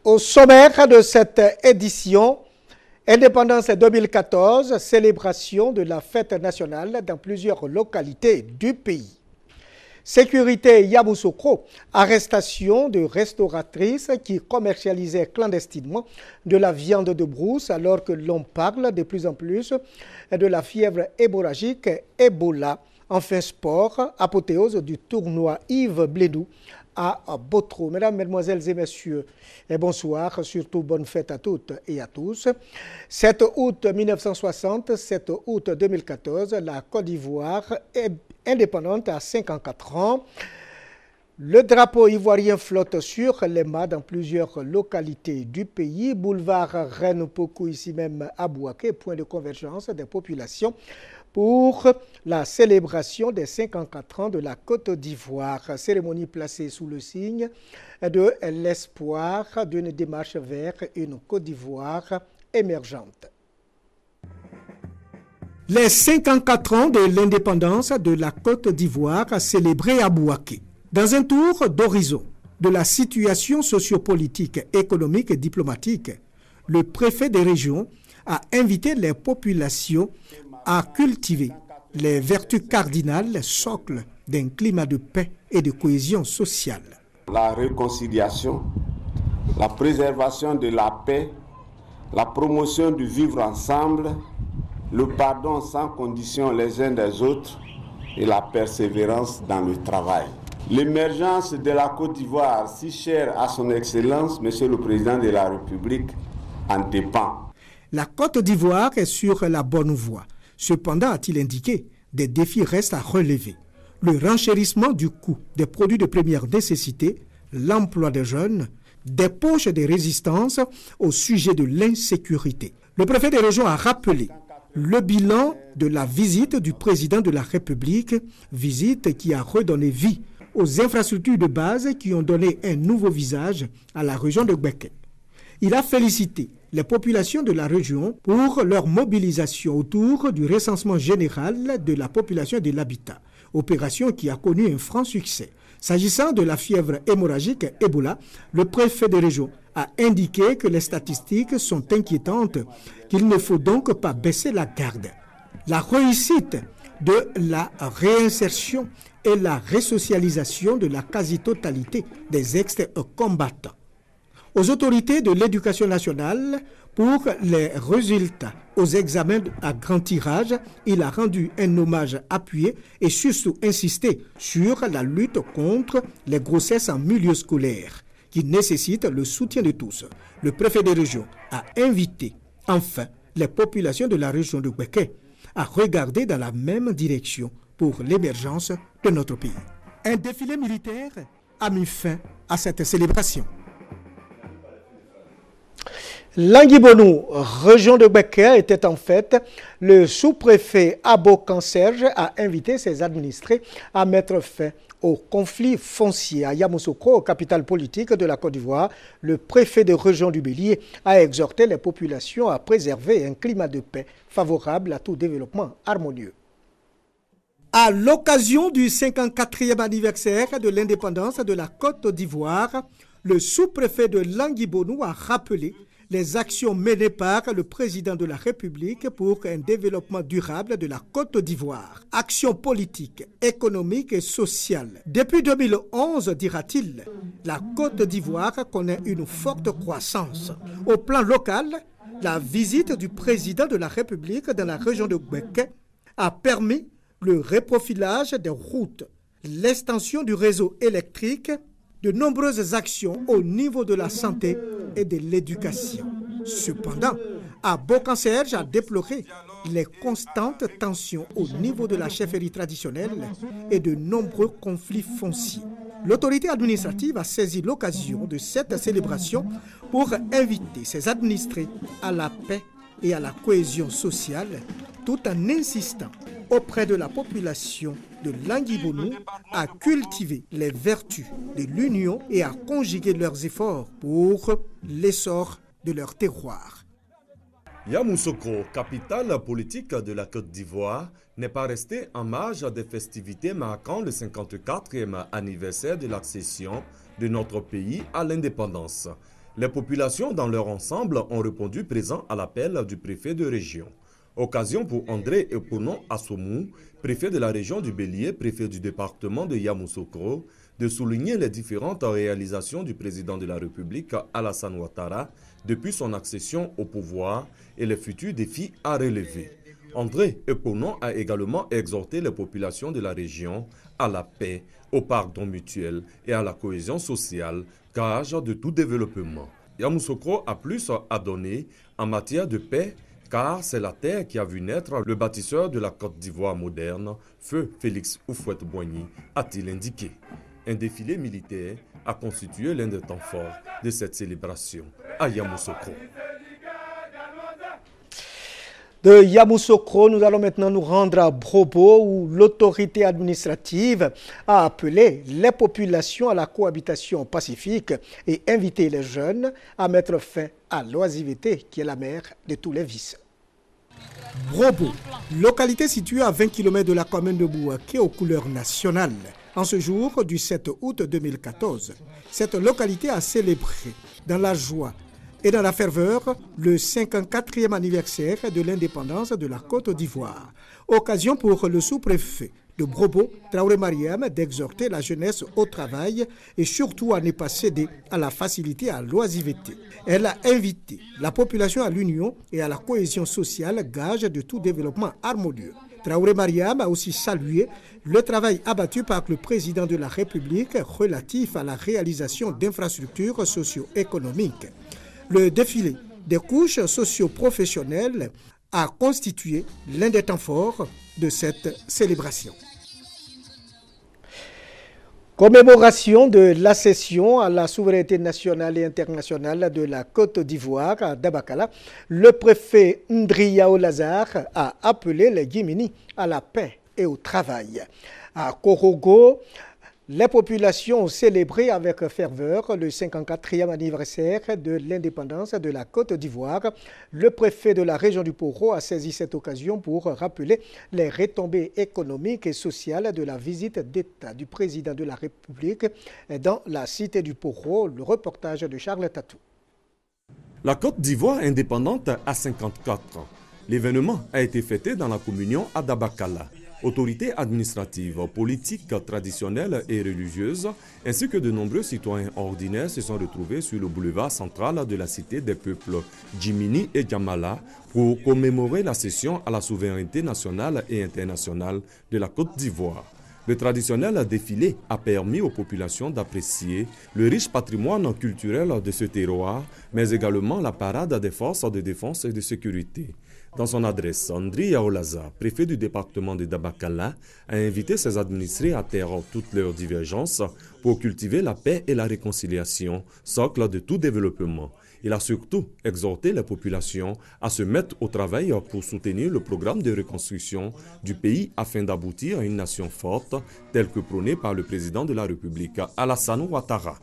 Au sommaire de cette édition, Indépendance 2014, célébration de la fête nationale dans plusieurs localités du pays. Sécurité Yamoussoukro, arrestation de restauratrices qui commercialisaient clandestinement de la viande de brousse alors que l'on parle de plus en plus de la fièvre hémorragique Ebola. Enfin sport, apothéose du tournoi Yves Blédou à Botro. Mesdames, Mesdemoiselles et Messieurs, et bonsoir, surtout bonne fête à toutes et à tous. 7 août 1960, 7 août 2014, la Côte d'Ivoire est indépendante à 54 ans. Le drapeau ivoirien flotte sur les mâts dans plusieurs localités du pays. Boulevard Reine-Pokou, ici même à Bouaké, point de convergence des populations pour la célébration des 54 ans de la Côte d'Ivoire. Cérémonie placée sous le signe de l'espoir d'une démarche vers une Côte d'Ivoire émergente. Les 54 ans de l'indépendance de la Côte d'Ivoire célébrés à Bouaké. Dans un tour d'horizon de la situation sociopolitique, économique et diplomatique, le préfet des régions a invité les populations à cultiver les vertus cardinales, socles d'un climat de paix et de cohésion sociale. La réconciliation, la préservation de la paix, la promotion du vivre ensemble, le pardon sans condition les uns des autres et la persévérance dans le travail. L'émergence de la Côte d'Ivoire, si chère à son Excellence, Monsieur le Président de la République, en dépend. La Côte d'Ivoire est sur la bonne voie. Cependant, a-t-il indiqué, des défis restent à relever. Le renchérissement du coût des produits de première nécessité, l'emploi des jeunes, des poches de résistance au sujet de l'insécurité. Le préfet des régions a rappelé le bilan de la visite du président de la République, visite qui a redonné vie aux infrastructures de base qui ont donné un nouveau visage à la région de Gbeke. Il a félicité les populations de la région pour leur mobilisation autour du recensement général de la population et de l'habitat, opération qui a connu un franc succès. S'agissant de la fièvre hémorragique Ebola, le préfet de région a indiqué que les statistiques sont inquiétantes, qu'il ne faut donc pas baisser la garde. La réussite de la réinsertion et la resocialisation de la quasi-totalité des ex-combattants. Aux autorités de l'éducation nationale pour les résultats aux examens à grand tirage, il a rendu un hommage appuyé et surtout insisté sur la lutte contre les grossesses en milieu scolaire qui nécessitent le soutien de tous. Le préfet de région a invité enfin les populations de la région de Gbeke à regarder dans la même direction pour l'émergence de notre pays. Un défilé militaire a mis fin à cette célébration. Languibonou, région de Gbeke, était en fait le sous-préfet Abokan Serge a invité ses administrés à mettre fin au conflit foncier. À Yamoussoukro, capitale politique de la Côte d'Ivoire, le préfet de région du Bélier a exhorté les populations à préserver un climat de paix favorable à tout développement harmonieux. À l'occasion du 54e anniversaire de l'indépendance de la Côte d'Ivoire, le sous-préfet de Languibonou a rappelé les actions menées par le président de la République pour un développement durable de la Côte d'Ivoire. Actions politiques, économiques et sociales. Depuis 2011, dira-t-il, la Côte d'Ivoire connaît une forte croissance. Au plan local, la visite du président de la République dans la région de Gbeke a permis le reprofilage des routes, l'extension du réseau électrique, de nombreuses actions au niveau de la santé et de l'éducation. Cependant, Abokan Serge a déploré les constantes tensions au niveau de la chefferie traditionnelle et de nombreux conflits fonciers. L'autorité administrative a saisi l'occasion de cette célébration pour inviter ses administrés à la paix et à la cohésion sociale, tout en insistant auprès de la population de Languibonou à cultiver les vertus de l'union et à conjuguer leurs efforts pour l'essor de leur terroir. Yamoussoukro, capitale politique de la Côte d'Ivoire, n'est pas resté en marge des festivités marquant le 54e anniversaire de l'accession de notre pays à l'indépendance. Les populations dans leur ensemble ont répondu présent à l'appel du préfet de région. Occasion pour André Eponon Assomou, préfet de la région du Bélier, préfet du département de Yamoussoukro, de souligner les différentes réalisations du président de la République, Alassane Ouattara, depuis son accession au pouvoir et les futurs défis à relever. André Eponon a également exhorté les populations de la région à la paix, au pardon mutuel et à la cohésion sociale, gage de tout développement. Yamoussoukro a plus à donner en matière de paix, car c'est la terre qui a vu naître le bâtisseur de la Côte d'Ivoire moderne, Feu Félix Houphouët-Boigny, a-t-il indiqué. Un défilé militaire a constitué l'un des temps forts de cette célébration à Yamoussoukro. De Yamoussoukro, nous allons maintenant nous rendre à Brobo où l'autorité administrative a appelé les populations à la cohabitation pacifique et invité les jeunes à mettre fin à l'oisiveté qui est la mère de tous les vices. Brobo, localité située à 20 km de la commune de Bouaké aux couleurs nationales. En ce jour du 7 août 2014, cette localité a célébré dans la joie et dans la ferveur le 54e anniversaire de l'indépendance de la Côte d'Ivoire. Occasion pour le sous-préfet de Brobo, Traoré Mariam, d'exhorter la jeunesse au travail et surtout à ne pas céder à la facilité à l'oisiveté. Elle a invité la population à l'union et à la cohésion sociale, gage de tout développement harmonieux. Traoré Mariam a aussi salué le travail abattu par le président de la République relatif à la réalisation d'infrastructures socio-économiques. Le défilé des couches socio-professionnelles a constitué l'un des temps forts de cette célébration. Commémoration de l'accession à la souveraineté nationale et internationale de la Côte d'Ivoire à Dabakala, le préfet Ndriao Lazare a appelé les Guiménis à la paix et au travail. À Korogo, les populations ont célébré avec ferveur le 54e anniversaire de l'indépendance de la Côte d'Ivoire. Le préfet de la région du Poro a saisi cette occasion pour rappeler les retombées économiques et sociales de la visite d'État du président de la République dans la cité du Poro. Le reportage de Charles Tatou. La Côte d'Ivoire indépendante a 54 ans. L'événement a été fêté dans la communion à Dabakala. Autorités administratives, politiques, traditionnelles et religieuses, ainsi que de nombreux citoyens ordinaires se sont retrouvés sur le boulevard central de la cité des peuples, Djimini et Djamala, pour commémorer la cession à la souveraineté nationale et internationale de la Côte d'Ivoire. Le traditionnel défilé a permis aux populations d'apprécier le riche patrimoine culturel de ce terroir, mais également la parade des forces de défense et de sécurité. Dans son adresse, André Yaolaza, préfet du département de Dabakala, a invité ses administrés à taire toutes leurs divergences pour cultiver la paix et la réconciliation, socle de tout développement. Il a surtout exhorté les populations à se mettre au travail pour soutenir le programme de reconstruction du pays afin d'aboutir à une nation forte, telle que prônée par le président de la République, Alassane Ouattara.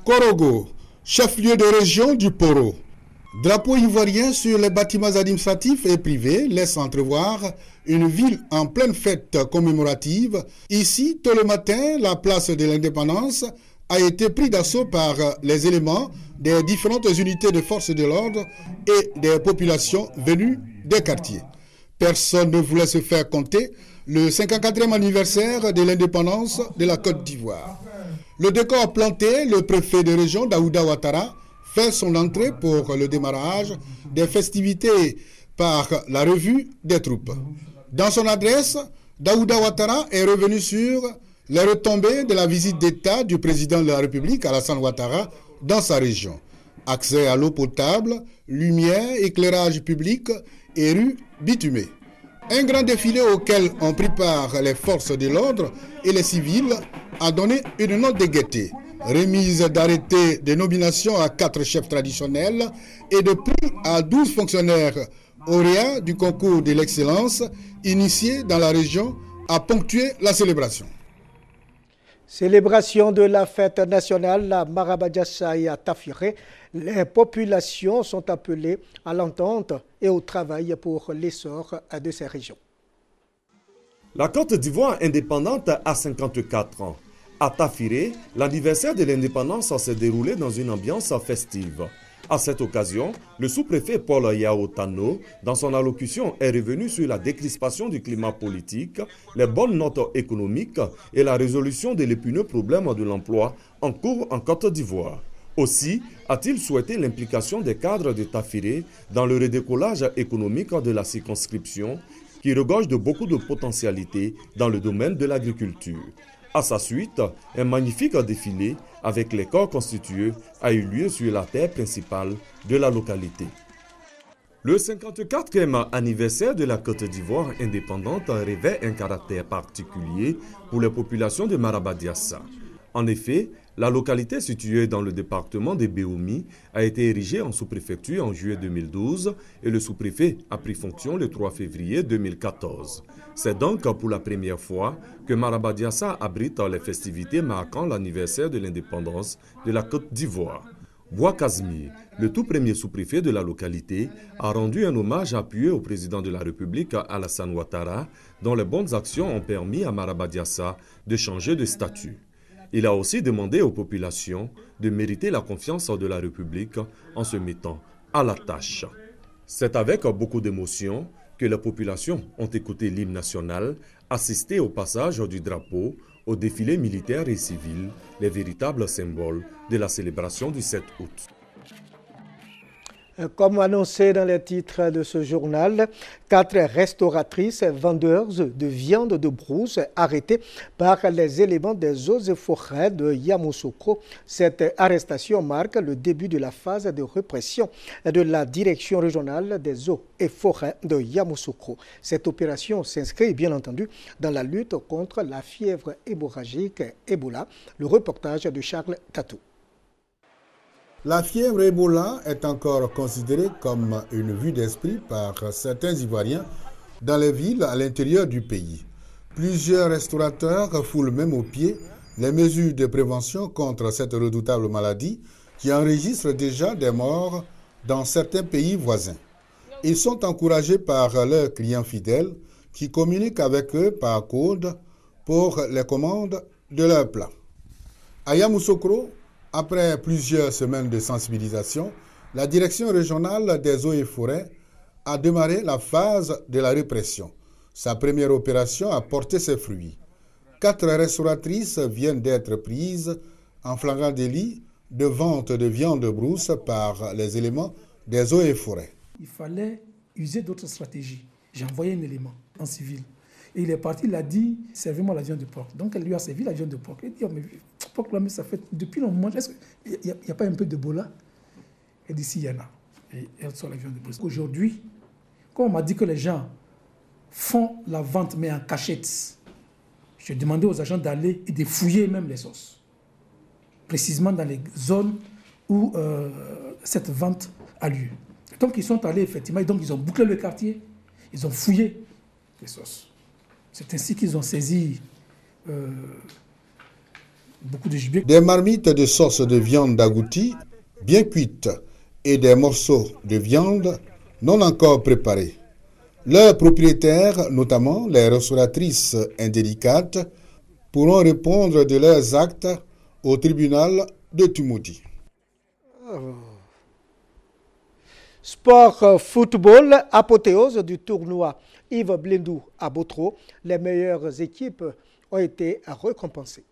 Korogo, chef-lieu de région du Poro. Drapeau ivoirien sur les bâtiments administratifs et privés laisse entrevoir une ville en pleine fête commémorative. Ici, tôt le matin, la place de l'indépendance a été prise d'assaut par les éléments des différentes unités de forces de l'ordre et des populations venues des quartiers. Personne ne voulait se faire compter le 54e anniversaire de l'indépendance de la Côte d'Ivoire. Le décor planté, le préfet de région Daouda Ouattara fait son entrée pour le démarrage des festivités par la revue des troupes. Dans son adresse, Daouda Ouattara est revenu sur les retombées de la visite d'État du président de la République, Alassane Ouattara, dans sa région. Accès à l'eau potable, lumière, éclairage public et rues bitumées. Un grand défilé auquel ont pris part les forces de l'ordre et les civils a donné une note de gaieté. Remise d'arrêtés de nomination à 4 chefs traditionnels et de prix à 12 fonctionnaires lauréats du concours de l'excellence initié dans la région a ponctué la célébration. Célébration de la fête nationale, la Marabadjassaï à Tafiré. Les populations sont appelées à l'entente et au travail pour l'essor de ces régions. La Côte d'Ivoire indépendante a 54 ans. À Tafiré, l'anniversaire de l'indépendance s'est déroulé dans une ambiance festive. À cette occasion, le sous-préfet Paul Yao Tano, dans son allocution, est revenu sur la décrispation du climat politique, les bonnes notes économiques et la résolution de l'épineux problème de l'emploi en cours en Côte d'Ivoire. Aussi, a-t-il souhaité l'implication des cadres de Tafiré dans le redécollage économique de la circonscription, qui regorge de beaucoup de potentialités dans le domaine de l'agriculture. À sa suite, un magnifique défilé avec les corps constitués a eu lieu sur la terre principale de la localité. Le 54e anniversaire de la Côte d'Ivoire indépendante revêt un caractère particulier pour les populations de Marabadiassa. En effet, la localité située dans le département de Béoumi a été érigée en sous-préfecture en juillet 2012 et le sous-préfet a pris fonction le 3 février 2014. C'est donc pour la première fois que Marabadiassa abrite les festivités marquant l'anniversaire de l'indépendance de la Côte d'Ivoire. Bois Casimir, le tout premier sous-préfet de la localité, a rendu un hommage appuyé au président de la République Alassane Ouattara, dont les bonnes actions ont permis à Marabadiassa de changer de statut. Il a aussi demandé aux populations de mériter la confiance de la République en se mettant à la tâche. C'est avec beaucoup d'émotion que les populations ont écouté l'hymne national, assisté au passage du drapeau, au défilé militaire et civil, les véritables symboles de la célébration du 7 août. Comme annoncé dans les titres de ce journal, 4 restauratrices et vendeuses de viande de brousse arrêtées par les éléments des eaux et forêts de Yamoussoukro. Cette arrestation marque le début de la phase de répression de la direction régionale des eaux et forêts de Yamoussoukro. Cette opération s'inscrit bien entendu dans la lutte contre la fièvre hémorragique Ebola. Le reportage de Charles Tatou. La fièvre Ebola est encore considérée comme une vue d'esprit par certains Ivoiriens dans les villes à l'intérieur du pays. Plusieurs restaurateurs foulent même aux pieds les mesures de prévention contre cette redoutable maladie qui enregistre déjà des morts dans certains pays voisins. Ils sont encouragés par leurs clients fidèles qui communiquent avec eux par code pour les commandes de leurs plats. À Yamoussoukro, après plusieurs semaines de sensibilisation, la direction régionale des eaux et forêts a démarré la phase de la répression. Sa première opération a porté ses fruits. 4 restauratrices viennent d'être prises en flagrant délit de vente de viande de brousse par les éléments des eaux et forêts. Il fallait user d'autres stratégies. J'ai envoyé un élément en civil. Et il est parti, il a dit, servez-moi la viande de porc. Donc elle lui a servi la viande de porc. Il dit, oh, mais porc là, mais ça fait depuis longtemps, est-ce qu'il n'y a pas un peu d'Ebola? Elle dit, si, il y en a. Et elle sort la viande de porc. Aujourd'hui, quand on m'a dit que les gens font la vente, mais en cachette, j'ai demandé aux agents d'aller et de fouiller même les sauces. Précisément dans les zones où cette vente a lieu. Donc ils sont allés effectivement, et donc ils ont bouclé le quartier, ils ont fouillé les sauces. C'est ainsi qu'ils ont saisi beaucoup de gibier. Des marmites de sauce de viande d'agouti, bien cuites, et des morceaux de viande non encore préparés. Leurs propriétaires, notamment les restauratrices indélicates, pourront répondre de leurs actes au tribunal de Tumouti. Sport football, apothéose du tournoi Yves Blendou à Botro. Les meilleures équipes ont été récompensées.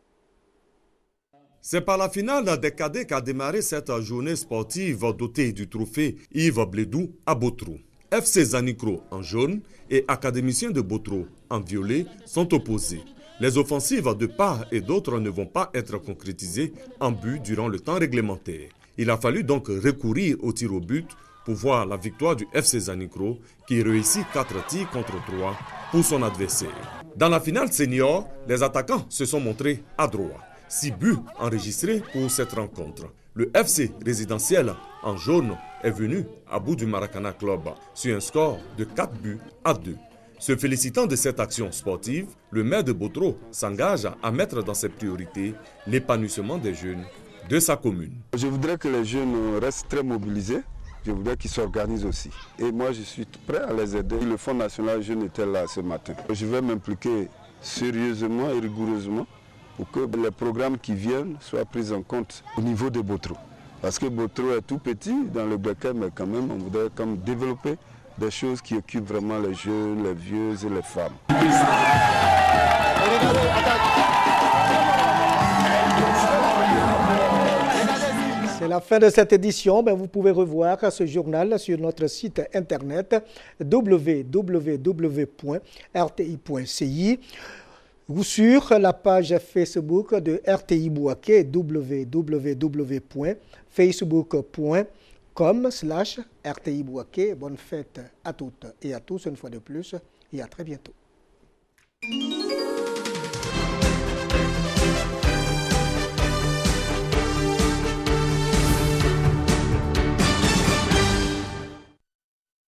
C'est par la finale des cadets qu'a démarré cette journée sportive dotée du trophée Yves Blendou à Botro. FC Zanikro en jaune et académiciens de Botro en violet sont opposés. Les offensives de part et d'autre ne vont pas être concrétisées en but durant le temps réglementaire. Il a fallu donc recourir au tir au but pour voir la victoire du FC Zanikro qui réussit 4 tirs contre 3 pour son adversaire. Dans la finale senior, les attaquants se sont montrés adroits. 6 buts enregistrés pour cette rencontre. Le FC résidentiel en jaune est venu à bout du Maracana Club sur un score de 4 buts à 2. Se félicitant de cette action sportive, le maire de Botro s'engage à mettre dans ses priorités l'épanouissement des jeunes de sa commune. Je voudrais que les jeunes restent très mobilisés. Je voudrais qu'ils s'organisent aussi. Et moi, je suis prêt à les aider. Le Fonds national jeune était là ce matin. Je vais m'impliquer sérieusement et rigoureusement pour que les programmes qui viennent soient pris en compte au niveau de Botro. Parce que Botro est tout petit dans le Becker, mais quand même, on voudrait comme développer des choses qui occupent vraiment les jeunes, les vieux et les femmes. C'est la fin de cette édition. Vous pouvez revoir ce journal sur notre site internet www.rti.ci ou sur la page Facebook de RTI Bouaké www.facebook.com/RTI Bouaké. Bonne fête à toutes et à tous une fois de plus et à très bientôt.